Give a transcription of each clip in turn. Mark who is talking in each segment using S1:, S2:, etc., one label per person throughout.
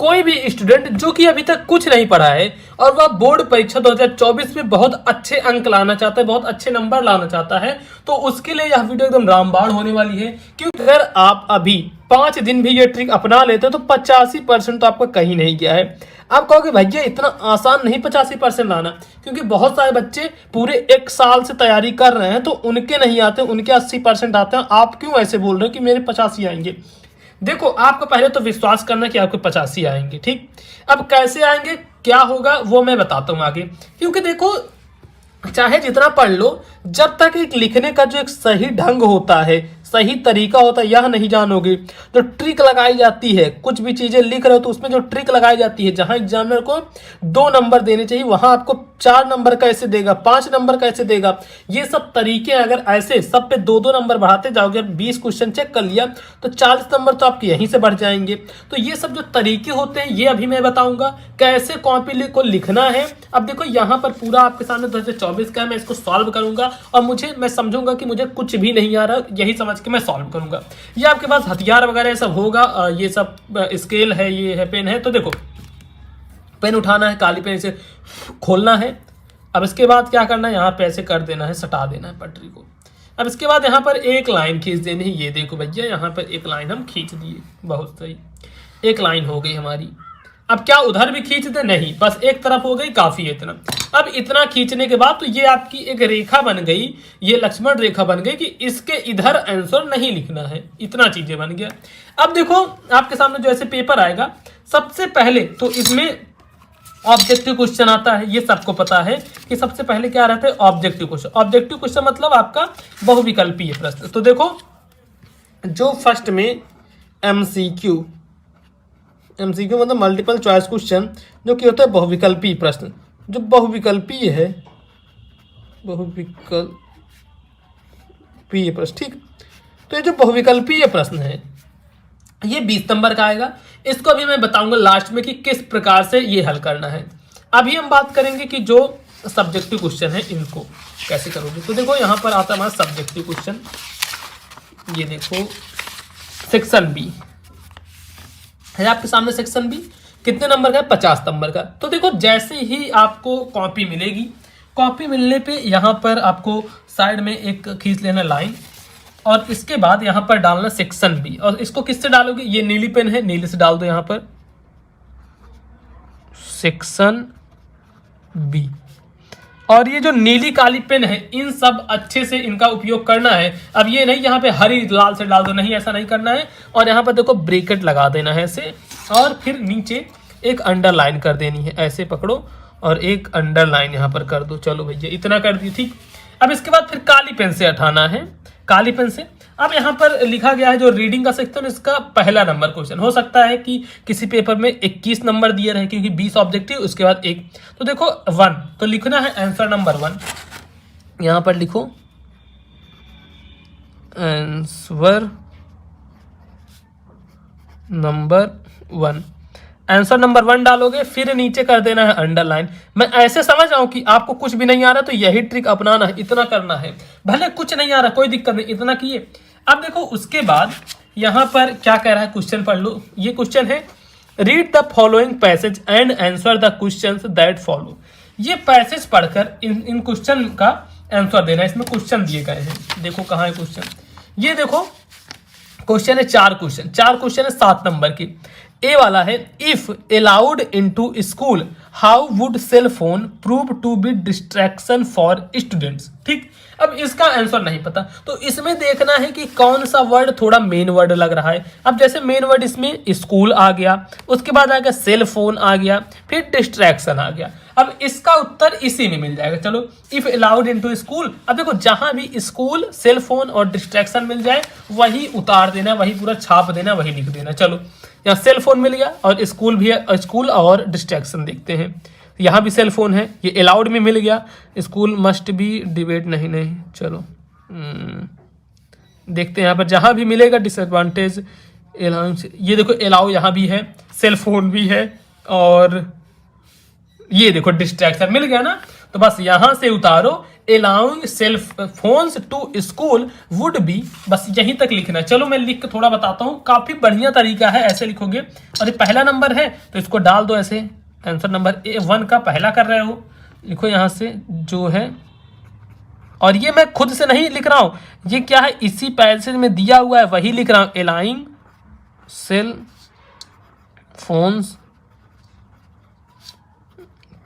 S1: कोई भी स्टूडेंट जो कि अभी तक कुछ नहीं पढ़ा है और वह बोर्ड परीक्षा 2024 में बहुत अच्छे अंक लाना चाहता है, बहुत अच्छे नंबर लाना चाहता है, तो उसके लिए यह वीडियो एकदम रामबाण होने वाली है। क्योंकि अगर आप अभी 5 दिन भी ये ट्रिक अपना लेते हो तो 85% तो आपका कहीं नहीं गया है। आप कहोगे भैया इतना आसान नहीं 85% लाना, क्योंकि बहुत सारे बच्चे पूरे 1 साल से तैयारी कर रहे हैं तो उनके नहीं आते, उनके 80% आते हैं। आप क्यों ऐसे बोल रहे हो कि मेरे 85 आएंगे? देखो, आपको पहले तो विश्वास करना कि आपको 85 आएंगे, ठीक। अब कैसे आएंगे, क्या होगा, वो मैं बताता हूँ आगे। क्योंकि देखो, चाहे जितना पढ़ लो, जब तक एक लिखने का जो एक सही ढंग होता है, सही तरीका होता है, यह नहीं जानोगे तो ट्रिक लगाई जाती है। कुछ भी चीजें लिख रहे हो तो उसमें जो ट्रिक लगाई जाती है, जहां एग्जामिनर को 2 नंबर देने चाहिए वहां आपको 4 नंबर कैसे देगा, 5 नंबर कैसे देगा, ये सब तरीके अगर ऐसे सब पे 2-2 नंबर बढ़ाते जाओगे, 20 क्वेश्चन चेक कर लिया तो 40 नंबर तो आपके यहीं से बढ़ जाएंगे। तो ये सब जो तरीके होते हैं ये अभी मैं बताऊंगा कैसे कॉपी को लिखना है। अब देखो, यहाँ पर पूरा आपके सामने 2024 का है, मैं इसको सॉल्व करूंगा और मैं समझूंगा कि मुझे कुछ भी नहीं आ रहा, यही समझ के मैं सॉल्व करूंगा। ये आपके पास हथियार वगैरह सब होगा, ये सब स्केल है, ये है पेन है। तो देखो, पेन उठाना है, काली पेन से खोलना है। अब इसके बाद क्या करना है, यहाँ पे ऐसे कर देना है, सटा देना है पटरी को। अब इसके बाद यहाँ पर एक लाइन खींच देनी है। ये देखो भैया, यहाँ पर एक लाइन हम खींच दिए, बहुत सही, एक लाइन हो गई हमारी। अब क्या उधर भी खींच दे? नहीं, बस एक तरफ हो गई, काफी है इतना। अब इतना खींचने के बाद तो ये आपकी एक रेखा बन गई, ये लक्ष्मण रेखा बन गई कि इसके इधर आंसर नहीं लिखना है। इतना चीजें बन गया। अब देखो, आपके सामने जो ऐसे पेपर आएगा, सबसे पहले तो इसमें ऑब्जेक्टिव क्वेश्चन आता है। ये सबको पता है कि सबसे पहले क्या रहता है, ऑब्जेक्टिव क्वेश्चन। ऑब्जेक्टिव क्वेश्चन मतलब आपका बहुविकल्पीय प्रश्न। तो देखो, जो फर्स्ट में एमसीक्यू मतलब मल्टीपल चॉइस क्वेश्चन, जो कि होता है बहुविकल्पीय प्रश्न, जो बहुविकल्पीय है, बहुविकल्पीय प्रश्न, ठीक। तो ये जो बहुविकल्पीय प्रश्न है ये 20 नंबर का आएगा। इसको अभी मैं बताऊंगा लास्ट में कि किस प्रकार से ये हल करना है। अभी हम बात करेंगे कि जो सब्जेक्टिव क्वेश्चन है इनको कैसे करोगे। तो देखो, यहाँ पर आता है हमारा सब्जेक्टिव क्वेश्चन। ये देखो, सेक्शन बी है आपके सामने। सेक्शन बी कितने नंबर का है? 50 नंबर का। तो देखो, जैसे ही आपको कॉपी मिलेगी, कॉपी मिलने पे यहाँ पर आपको साइड में एक खींच लेना लाइन, और इसके बाद यहाँ पर डालना सेक्शन बी। और इसको किससे डालोगे? ये नीली पेन है, नीली से डाल दो यहाँ पर सेक्शन बी। और ये जो नीली काली पेन है, इन सब अच्छे से इनका उपयोग करना है। अब ये नहीं यहाँ पे हरी लाल से डाल दो, नहीं, ऐसा नहीं करना है। और यहाँ पर देखो, ब्रैकेट लगा देना है ऐसे, और फिर नीचे एक अंडरलाइन कर देनी है। ऐसे पकड़ो और एक अंडरलाइन यहाँ पर कर दो। चलो भैया, इतना कर दी, ठीक। अब इसके बाद फिर काली पेन से हटाना है, काली पेन से। अब यहाँ पर लिखा गया है जो रीडिंग का सेक्शन, इसका पहला नंबर क्वेश्चन। हो सकता है कि किसी पेपर में 21 नंबर दिए रहे, क्योंकि 20 ऑब्जेक्टिव, उसके बाद एक। तो देखो 1, तो लिखना है आंसर नंबर 1। यहाँ पर लिखो आंसर नंबर 1। आंसर नंबर 1 डालोगे, फिर नीचे कर देना है अंडरलाइन। मैं ऐसे समझ रहा हूं कि आपको कुछ भी नहीं आ रहा, तो यही ट्रिक अपनाना है, इतना करना है। भले कुछ नहीं आ रहा, कोई दिक्कत नहीं, इतना किए। अब देखो, उसके बाद यहां पर क्या कह रहा है, क्वेश्चन पढ़ लो। ये क्वेश्चन है, read the following passage and answer the questions that follow. ये पैसेज पढ़कर इन क्वेश्चन का आंसर देना है। इसमें क्वेश्चन दिए गए हैं, देखो कहाँ है क्वेश्चन। ये देखो, क्वेश्चन है 4 क्वेश्चन है 7 नंबर की। ए वाला है, if allowed into school how would cell phone prove to be distraction for students, ठीक। अब इसका आंसर नहीं पता, तो इसमें देखना है कि कौन सा वर्ड थोड़ा मेन वर्ड लग रहा है। अब जैसे मेन वर्ड इसमें स्कूल आ गया, उसके बाद आ गया सेल फोन आ गया, फिर डिस्ट्रैक्शन आ गया। अब इसका उत्तर इसी में मिल जाएगा। चलो, इफ अलाउड इनटू स्कूल। अब देखो, जहां भी स्कूल, सेल फोन और डिस्ट्रैक्शन मिल जाए वही उतार देना, वही पूरा छाप देना, वही लिख देना। चलो, यहाँ सेल फोन मिल गया और स्कूल भी है, स्कूल और डिस्ट्रैक्शन देखते हैं। यहाँ भी सेल फोन है, ये अलाउड में मिल गया। स्कूल मस्ट बी डिबेट, नहीं, चलो देखते हैं यहाँ पर जहाँ भी मिलेगा डिसएडवांटेज। ये देखो, अलाउ यहाँ भी है, सेल फोन भी है, और ये देखो डिस्ट्रैक्शन मिल गया ना। तो बस यहां से उतारो, allowing cell phones to school would be, बस यहीं तक लिखना है। चलो मैं लिख के थोड़ा बताता हूँ, काफी बढ़िया तरीका है, ऐसे लिखोगे। और ये पहला नंबर है तो इसको डाल दो ऐसे, आंसर नंबर A1 का पहला कर रहे हो, लिखो यहां से जो है। और ये मैं खुद से नहीं लिख रहा हूं, ये क्या है इसी पैसेज में दिया हुआ है, वही लिख रहा हूं। Allowing cell phones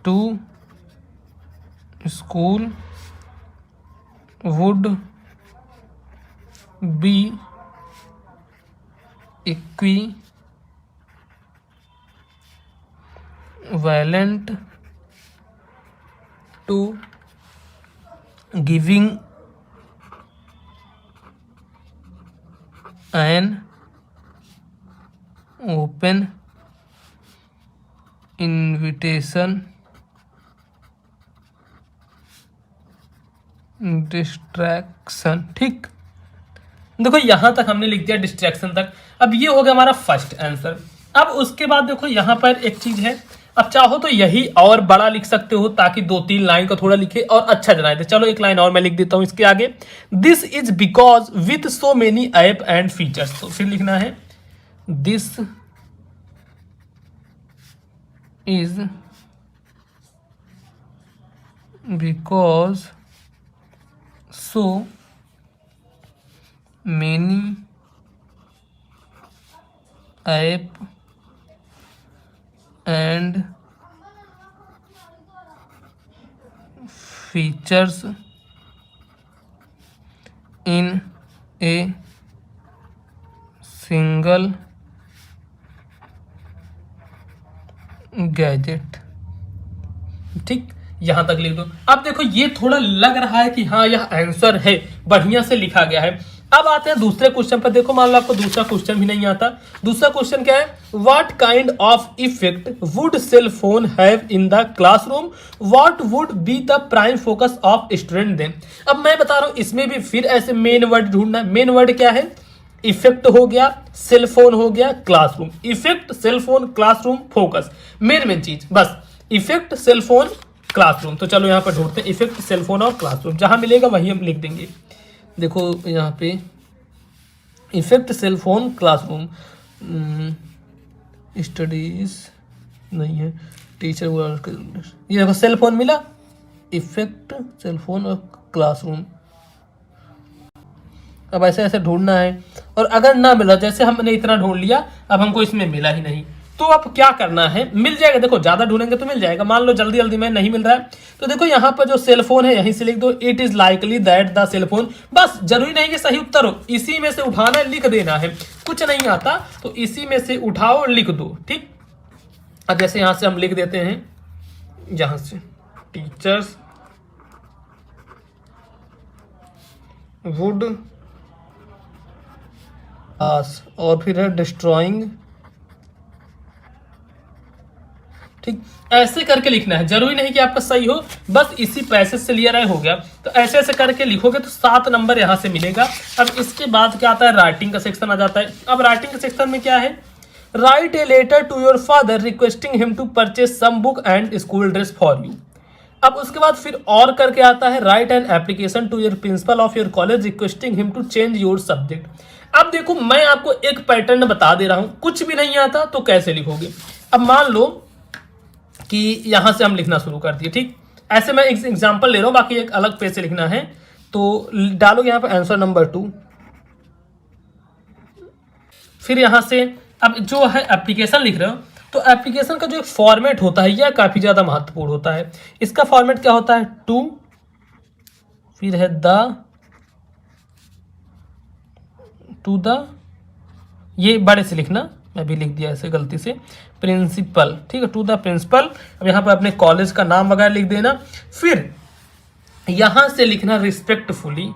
S1: to school would be equivalent to giving an open invitation distraction. ठीक, देखो यहां तक हमने लिख दिया डिस्ट्रैक्शन तक। अब ये हो गया हमारा फर्स्ट आंसर। अब उसके बाद देखो यहां पर एक चीज है, अब चाहो तो यही और बड़ा लिख सकते हो ताकि 2-3 लाइन का थोड़ा लिखे और अच्छा जनाए दे। चलो एक लाइन और मैं लिख देता हूं इसके आगे, this is because with so many app and features. तो फिर लिखना है this is because so many app and features in a single gadget। ठीक, यहां तक लिख दो। अब देखो ये थोड़ा लग रहा है कि हाँ यह आंसर है, बढ़िया से लिखा गया है। अब आते हैं दूसरे क्वेश्चन पर। देखो मान लो आपको दूसरा क्वेश्चन भी नहीं आता। दूसरा क्वेश्चन क्या है, what kind of effect would cell phone have in the classroom, what would be the prime focus of student then. अब मैं बता रहा हूं इसमें भी फिर ऐसे मेन वर्ड ढूंढना है। मेन वर्ड क्या है, इफेक्ट हो गया, सेल फोन हो गया, classroom. Effect, cell phone, classroom, focus, main चीज बस इफेक्ट, सेल फोन, क्लासरूम। तो चलो यहाँ पर ढूंढते हैं इफेक्ट, सेल फोन और क्लासरूम, जहां मिलेगा वही हम लिख देंगे। देखो यहाँ पे effect, cell phone, classroom, studies नहीं है, टीचर वर्क, ये देखो सेल फोन मिला, इफेक्ट, सेल फोन और क्लासरूम। अब ऐसे ऐसे ढूंढना है, और अगर ना मिला, जैसे हमने इतना ढूंढ लिया, अब हमको इसमें मिला ही नहीं, तो अब क्या करना है, मिल जाएगा। देखो ज्यादा ढूंढेंगे तो मिल जाएगा। मान लो जल्दी जल्दी में नहीं मिल रहा है, तो देखो यहाँ पर जो सेल फोन है यहीं से लिख दो, it is likely that the cell phone. बस जरूरी नहीं कि सही उत्तर हो, इसी में से उठाना लिख देना है। कुछ नहीं आता तो इसी में से उठाओ लिख दो। ठीक, अब जैसे यहां से हम लिख देते हैं, यहां से टीचर्स वुड और फिर है डिस्ट्रॉइंग। ठीक, ऐसे करके लिखना है, जरूरी नहीं कि आपका सही हो, बस इसी पैसेज से लिया रहा हो गया। तो ऐसे ऐसे करके लिखोगे तो 7 नंबर यहां से मिलेगा। अब इसके बाद क्या आता है, राइटिंग का सेक्शन आ जाता है। अब राइटिंग के सेक्शन में क्या है, write a letter to your father requesting him to purchase some book and school dress for you. अब उसके बाद फिर और करके आता है, write an application to your principal of your college requesting him to change your subject. अब देखो मैं आपको एक पैटर्न बता दे रहा हूं, कुछ भी नहीं आता तो कैसे लिखोगे। अब मान लो कि यहां से हम लिखना शुरू कर दिए। ठीक, ऐसे मैं एक एग्जांपल ले रहा हूं, बाकी एक अलग पेज से लिखना है। तो डालो यहां पर आंसर नंबर 2, फिर यहां से अब जो है एप्लीकेशन लिख रहे हो, तो एप्लीकेशन का जो एक फॉर्मेट होता है यह काफी ज्यादा महत्वपूर्ण होता है। इसका फॉर्मेट क्या होता है, टू, फिर है टू द, ये बड़े से लिखना, मैं भी लिख दिया ऐसे गलती से, प्रिंसिपल। ठीक है, टू द प्रिंसिपल। अब यहाँ पर अपने कॉलेज का नाम वगैरह लिख देना। फिर यहां से लिखना respectfully,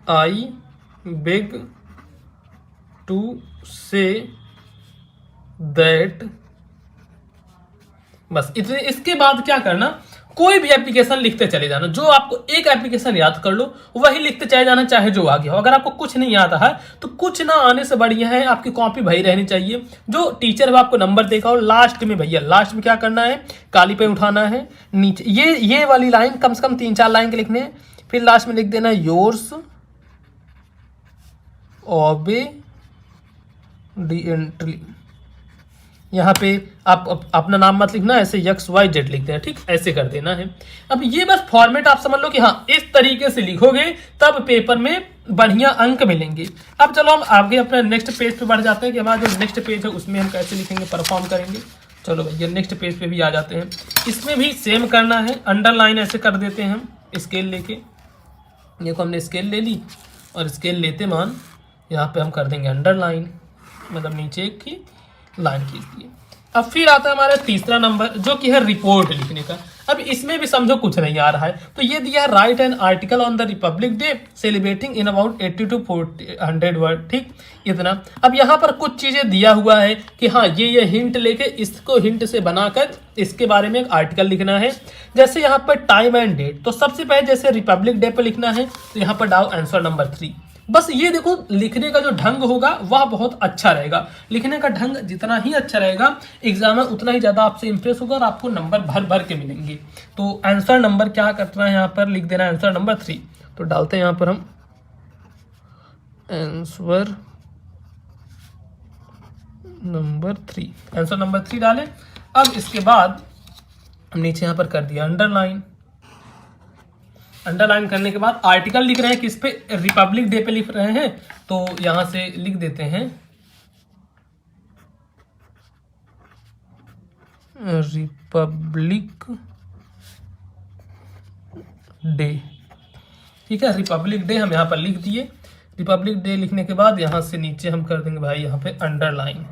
S1: I beg to say that. बस इतने, इसके बाद क्या करना, कोई भी एप्लीकेशन लिखते चले जाना, जो आपको एक एप्लीकेशन याद कर लो वही लिखते चले जाना, चाहे जो आगे हो। अगर आपको कुछ नहीं आता है तो कुछ ना आने से बढ़िया है आपकी कॉपी भरी रहनी चाहिए। जो टीचर है आपको नंबर देगा और लास्ट में भैया, लास्ट में क्या करना है, काली पे उठाना है नीचे, ये वाली लाइन कम से कम 3-4 लाइन के लिखने हैं। फिर लास्ट में लिख देना योर्स ओबेडिएंटली। यहाँ पे आप अपना नाम मत लिखना, ऐसे XYZ लिख देना, ठीक, ऐसे कर देना है। अब ये बस फॉर्मेट आप समझ लो कि हाँ इस तरीके से लिखोगे तब पेपर में बढ़िया अंक मिलेंगे। अब चलो हम आगे अपने नेक्स्ट पेज पे बढ़ जाते हैं कि हमारा जो नेक्स्ट पेज है उसमें हम कैसे लिखेंगे, परफॉर्म करेंगे। चलो भैया नेक्स्ट पेज पे भी आ जाते हैं। इसमें भी सेम करना है, अंडरलाइन ऐसे कर देते हैं हम स्केल लेके। देखो हमने स्केल ले ली और स्केल लेते मान यहाँ पे हम कर देंगे अंडरलाइन, मतलब नीचे एक की लाइन खींच दिए। अब फिर आता है हमारा तीसरा नंबर जो कि है रिपोर्ट लिखने का। अब इसमें भी समझो कुछ नहीं आ रहा है, तो ये दिया है write an article on the Republic day celebrating in about 80 to 100 word, ठीक, इतना। अब यहाँ पर कुछ चीजें दिया हुआ है कि हाँ ये हिंट लेके इसको हिंट से बनाकर इसके बारे में एक आर्टिकल लिखना है। जैसे यहाँ पर टाइम एंड डेट, तो सबसे पहले जैसे रिपब्लिक डे पर लिखना है तो यहाँ पर डालो आंसर नंबर 3। बस ये देखो लिखने का जो ढंग होगा वह बहुत अच्छा रहेगा। लिखने का ढंग जितना ही अच्छा रहेगा एग्जाम में उतना ही ज़्यादा आपसे इंप्रेस होगा और आपको नंबर भर भर के मिलेंगे। तो आंसर नंबर क्या करना है, यहाँ पर लिख देना है आंसर नंबर 3। तो डालते हैं यहाँ पर हम आंसर नंबर 3, आंसर नंबर 3 डालें। अब इसके बाद हम नीचे यहाँ पर कर दिया अंडरलाइन। अंडरलाइन करने के बाद आर्टिकल लिख रहे हैं किस पे, रिपब्लिक डे पे लिख रहे हैं, तो यहां से लिख देते हैं रिपब्लिक डे, ठीक है, रिपब्लिक डे हम यहां पर लिख दिए। रिपब्लिक डे लिखने के बाद यहां से नीचे हम कर देंगे भाई यहां पे अंडरलाइन।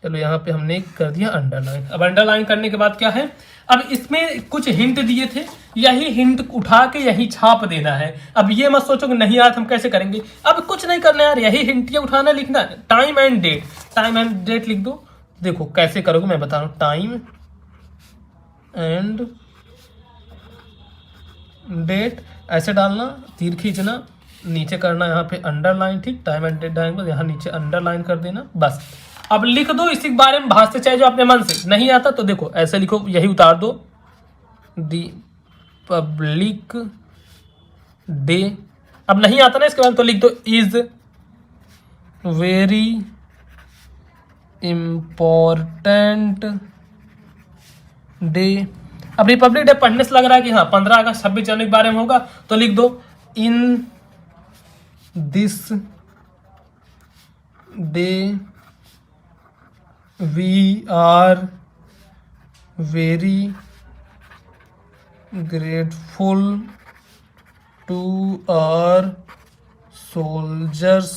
S1: चलो यहाँ पे हमने कर दिया अंडरलाइन। अब अंडरलाइन करने के बाद क्या है, अब इसमें कुछ हिंट दिए थे, यही हिंट उठा के यही छाप देना है। अब ये मत सोचो कि नहीं यार हम कैसे करेंगे, अब कुछ नहीं करना यार, यही हिंट ये उठाना लिखना है। Time and date, time and date लिख दो। देखो कैसे करोगे मैं बता रहा हूँ, टाइम एंड डेट ऐसे डालना, तीर खींचना, नीचे करना यहाँ पे अंडरलाइन, ठीक, टाइम एंड डेट डालेंगे यहाँ नीचे अंडरलाइन कर देना, बस। अब लिख दो इसी के बारे में भाषा चाहे जो अपने मन से। नहीं आता तो देखो ऐसे लिखो, यही उतार दो, रिपब्लिक डे। अब नहीं आता ना इसके बाद तो लिख दो इज वेरी इम्पोर्टेंट डे। अब रिपब्लिक डे पढ़ने से लग रहा है कि हाँ 15 अगस्त 26 जनवरी के बारे में होगा, तो लिख दो in this day we are very grateful to our soldiers,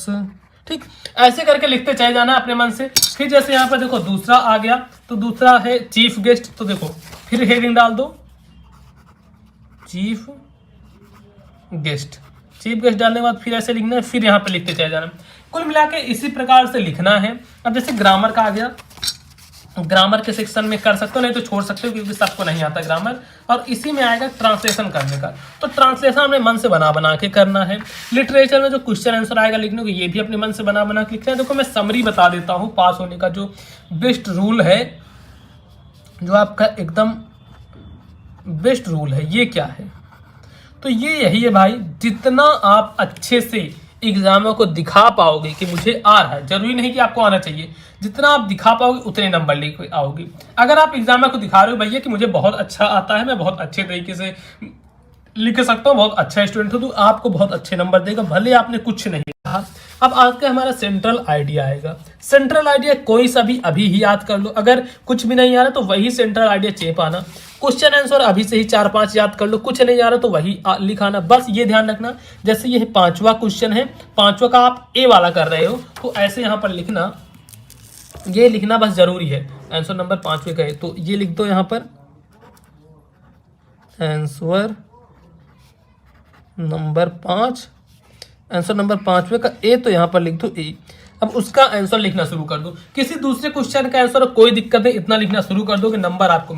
S1: ठीक, ऐसे करके लिखते चले जाना अपने मन से। फिर जैसे यहाँ पर देखो दूसरा आ गया, तो दूसरा है चीफ गेस्ट, तो देखो फिर हेडिंग डाल दो चीफ गेस्ट। चीफ गेस्ट डालने के बाद फिर ऐसे लिखना है, फिर यहाँ पे लिखते चले जाना। कुल मिला के इसी प्रकार से लिखना है। अब जैसे ग्रामर का आ गया, ग्रामर के सेक्शन में कर सकते हो, नहीं तो छोड़ सकते हो क्योंकि सबको नहीं आता ग्रामर। और इसी में आएगा ट्रांसलेशन करने का, तो ट्रांसलेशन अपने मन से बना बना के करना है। लिटरेचर में जो क्वेश्चन आंसर आएगा लिखने को, ये भी अपने मन से बना बना के लिखना है। देखो मैं समरी बता देता हूँ, पास होने का जो बेस्ट रूल है, जो आपका एकदम बेस्ट रूल है, ये क्या है, तो ये यही है भाई, जितना आप अच्छे से एग्जामों को दिखा पाओगे कि मुझे आ रहा है, जरूरी नहीं कि आपको आना चाहिए, जितना आप दिखा पाओगे उतने नंबर लेके आओगे। अगर आप एग्जाम को दिखा रहे हो भैया कि मुझे बहुत अच्छा आता है, मैं बहुत अच्छे तरीके से लिख सकता हूँ, बहुत अच्छा स्टूडेंट हो, तो आपको बहुत अच्छे नंबर देगा, भले आपने कुछ नहीं कहा। अब आज का हमारा सेंट्रल आइडिया आएगा। सेंट्रल आइडिया कोई सा भी अभी ही याद कर लो, अगर कुछ भी नहीं आ रहा तो वही सेंट्रल आइडिया चेप आना। क्वेश्चन आंसर अभी से ही 4-5 याद कर लो, कुछ नहीं आ रहा तो वही लिखाना। बस ये ध्यान रखना, जैसे ये 5वां क्वेश्चन है, 5वां का आप ए वाला कर रहे हो, तो ऐसे यहाँ पर लिखना, ये लिखना बस जरूरी है। आंसर नंबर 5वें का है, तो ये लिख दो यहाँ पर आंसर नंबर 5, आंसर नंबर 5वें का ए, तो यहाँ पर लिख दो ए। अब उसका आंसर लिखना शुरू कर दो। किसी दूसरे क्वेश्चन का आंसर कोई दिक्कत नहीं, इतना लिखना शुरू कर दो कि नंबर आपको